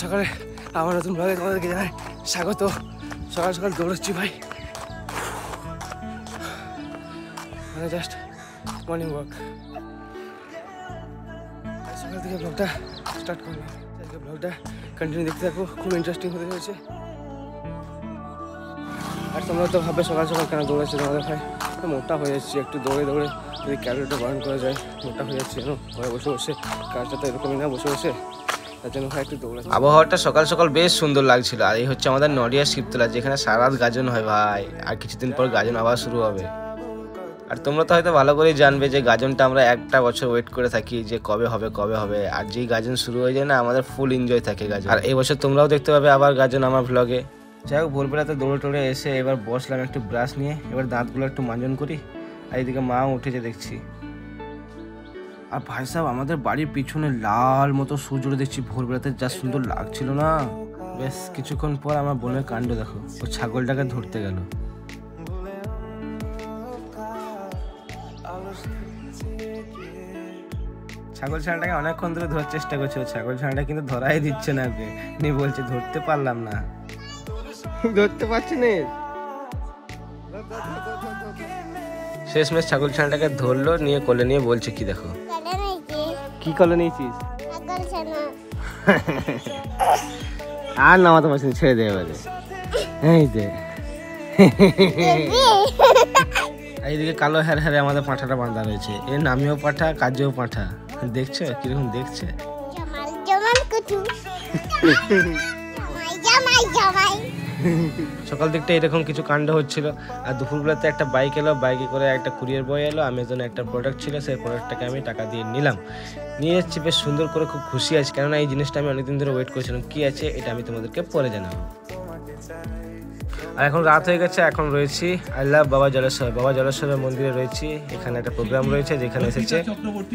সকালে আমার নতুন ব্লগে তোমাদেরকে জানাই স্বাগত। সকাল সকাল দৌড়চ্ছি ভাই, মানে জাস্ট মর্নিং ওয়াক। সকাল থেকে ব্লগটা স্টার্ট করলাম, আজকে ব্লগটা কন্টিনিউ দেখতে থাকো, খুব ইন্টারেস্টিং হতে চলেছে। আর তোমরা তো ভাববে সকাল সকাল কেন দৌড়াচ্ছি, তোমাদের ভাই মোটা হয়ে যাচ্ছি, একটু দৌড়ে দৌড়ে যদি ক্যালোরিটা বার্ন করা যায় মোটা হয়ে যাচ্ছে কেন, ঘরে বসে বসে। কাজটা তো এরকমই না, বসে বসে, তার জন্য ভাই একটু দৌড়াচ্ছি। আবহাওয়াটা সকাল সকাল বেশ সুন্দর লাগছিল। আর এই হচ্ছে আমাদের নডিয়া শিবতলা, যেখানে সারা রাত গাজন হয় ভাই, আর কিছুদিন পর গাজন আবার শুরু হবে। আর তোমরা তো হয়তো ভালো করেই জানবে যে গাজনটা আমরা একটা বছর ওয়েট করে থাকি যে কবে হবে। আর যেই গাজন শুরু হয়ে যায় না, আমাদের ফুল এনজয় থাকে গাজন। আর এই বছর তোমরাও দেখতে পাবে আবার গাজন আমার ভ্লগে। যাই হোক, ভোরবেলাতে দৌড়ে টোড়ে এসে এবার বসলাম একটু ব্রাশ নিয়ে, এবার দাঁতগুলো একটু মাঞ্জন করি। আর এইদিকে মাও উঠেছে দেখছি। আর ভাই সাহেব, আমাদের বাড়ির পিছনে লাল মতো সূর্য দেখছি ভোরবেলাতে, যা সুন্দর লাগছিল না। বেশ কিছুক্ষণ পর আমার বোনের কাণ্ড দেখো, ও ছাগলটাকে ধরতে গেল। ছাগল ছানাটাকে অনেকক্ষণ ধরে ধরার চেষ্টা করছে, ছাগল ছানাটা কিন্তু ধরাই দিচ্ছে না, ওকে নিয়ে বলছে ধরতে পারলাম না, ধরতে পারছি না। শেষমেশ ছাগল ছানাটাকে ধরলো, নিয়ে কোলে নিয়ে বলছে কি দেখো, কি কোলে নিয়েছিস? আর নামাতে পারছি না, ছেড়ে দেবে এবারে। এই যে এইদিকে কালো হ্যার হ্যারে আমাদের পাঁঠাটা বাঁধা রয়েছে, এর নামেও পাঁঠা, কাজেও পাঁঠা। দেখছো কিরকম দেখছে? সকাল দিকটা এরকম কিছু কাণ্ড হচ্ছিল। আর দুপুরবেলাতে একটা বাইক এলো, বাইকে করে একটা কুরিয়ার বয় এলো, অ্যামাজনে একটা প্রোডাক্ট ছিল, সেই প্রোডাক্টটাকে আমি টাকা দিয়ে নিলাম, নিয়ে যাচ্ছি বেশ সুন্দর করে, খুব খুশি আছি। কেননা এই জিনিসটা আমি অনেকদিন ধরে ওয়েট করছিলাম। কি আছে এটা আমি তোমাদেরকে পরে জানাবো। আর এখন রাত হয়ে গেছে, এখন রয়েছি আই লাভ বাবা জলেশ্বর, বাবা জলেশ্বরের মন্দিরে রয়েছি। এখানে একটা প্রোগ্রাম রয়েছে যেখানে এসেছে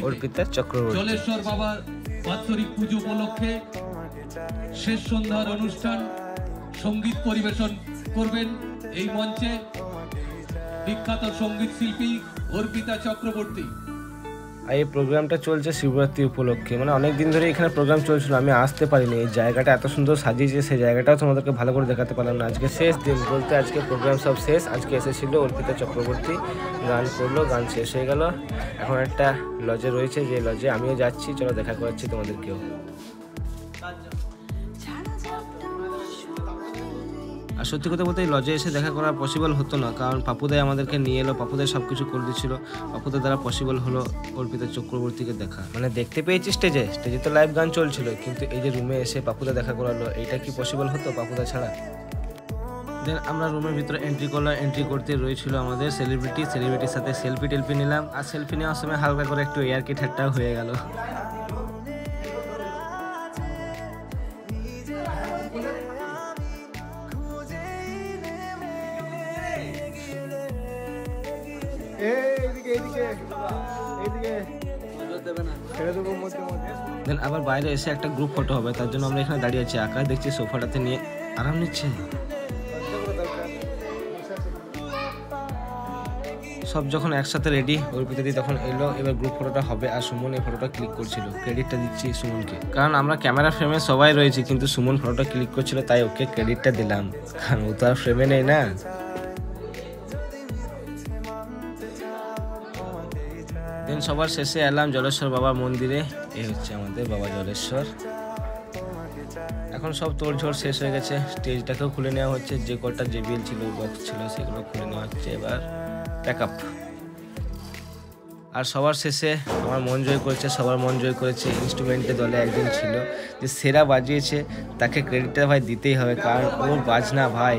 অর্পিতা চক্রবর্তী। জলেশ্বর বাবার বাৎসরিক পুজো উপলক্ষে শেষ সন্ধ্যার অনুষ্ঠান, সঙ্গীত পরিবেশন করবেন এই মঞ্চে বিখ্যাত সঙ্গীত শিল্পী অর্পিতা চক্রবর্তী। আর এই প্রোগ্রামটা চলছে শিবরাত্রি উপলক্ষে, মানে অনেক দিন ধরে এখানে প্রোগ্রাম চলছিল, আমি আসতে পারিনি। এই জায়গাটা এত সুন্দর সাজিয়েছে, সেই জায়গাটাও তোমাদেরকে ভালো করে দেখাতে পারলাম না। আজকে শেষ দিন বলতে, আজকে প্রোগ্রাম সব শেষ। আজকে এসেছিল অর্পিতা চক্রবর্তী, গান করলো, গান শেষ হয়ে গেল। এখন একটা লজে রয়েছে, যে লজে আমিও যাচ্ছি, চলো দেখা করাচ্ছি তোমাদেরকেও। আর সত্যি কথা বলতে এই লজে এসে দেখা করা পসিবল হতো না, কারণ পাপুদাই আমাদেরকে নিয়ে এলো, পাপুদাই সব কিছু করে দিচ্ছিল। পাপুদার দ্বারা পসিবল হলো অর্পিতা চক্রবর্তীকে দেখা, মানে দেখতে পেয়েছি স্টেজে তো লাইভ গান চলছিল, কিন্তু এই যে রুমে এসে পাপুদা দেখা করালো, এইটা কি পসিবল হতো পাপুদা ছাড়া? দেন আমরা রুমের ভিতরে এন্ট্রি করলাম, এন্ট্রি করতে রয়েছিল আমাদের সেলিব্রিটির সাথে সেলফি টেলফি নিলাম। আর সেলফি নেওয়ার সময় হালকা করে একটু এয়ার কি ঠাট্টাও হয়ে গেল। দেন আবার বাইরে এসে একটা গ্রুপ ফটো হবে, তার জন্য আমরা এখানে দাঁড়িয়ে আছি। আকাশ দেখছি সোফাটাতে নিয়ে আরাম নিচ্ছে। সব যখন একসাথে রেডি, অর্পিতা দি তখন এলো, এবার গ্রুপ ফটোটা হবে। আর সুমন এই ফটোটা ক্লিক করছিল, ক্রেডিটটা দিচ্ছি সুমনকে, কারণ আমরা ক্যামেরা ফ্রেমে সবাই রয়েছি, কিন্তু সুমন ফটোটা ক্লিক করছিল, তাই ওকে ক্রেডিটটা দিলাম, কারণ ও তো আর ফ্রেমে নেই না। দেন সবার শেষে এলাম জলেশ্বর বাবার মন্দিরে, এই হচ্ছে আমাদের বাবা জলেশ্বর। এখন সব তোড়ঝোড় শেষ হয়ে গেছে, স্টেজটাকেও খুলে নেওয়া হচ্ছে, যে কটা জেবিএল ছিল, বক্স ছিল, সেগুলো খুলে নেওয়া হচ্ছে, এবার প্যাক আপ। আর সবার শেষে আমার মন জয় করেছে, সবার মন জয় করেছে। ইনস্ট্রুমেন্টের দলে একজন ছিল যে সেরা বাজিয়েছে, তাকে ক্রেডিটটা ভাই দিতেই হবে, কারণ ওর বাজনা ভাই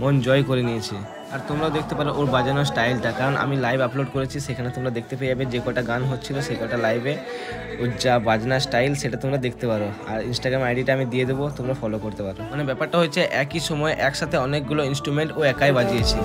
মন জয় করে নিয়েছে। আর তোমরাও দেখতে পারো ওর বাজানোর স্টাইলটা, কারণ আমি লাইভ আপলোড করেছি, সেখানে তোমরা দেখতে পেয়ে যাবে যে কটা গান হচ্ছিল, সে কটা লাইভে ওর যা বাজনা স্টাইল সেটা তোমরা দেখতে পারো। আর ইনস্টাগ্রাম আইডিটা আমি দিয়ে দেবো, তোমরা ফলো করতে পারো। মানে ব্যাপারটা হচ্ছে একই সময় একসাথে অনেকগুলো ইনস্ট্রুমেন্ট ও একাই বাজিয়েছে।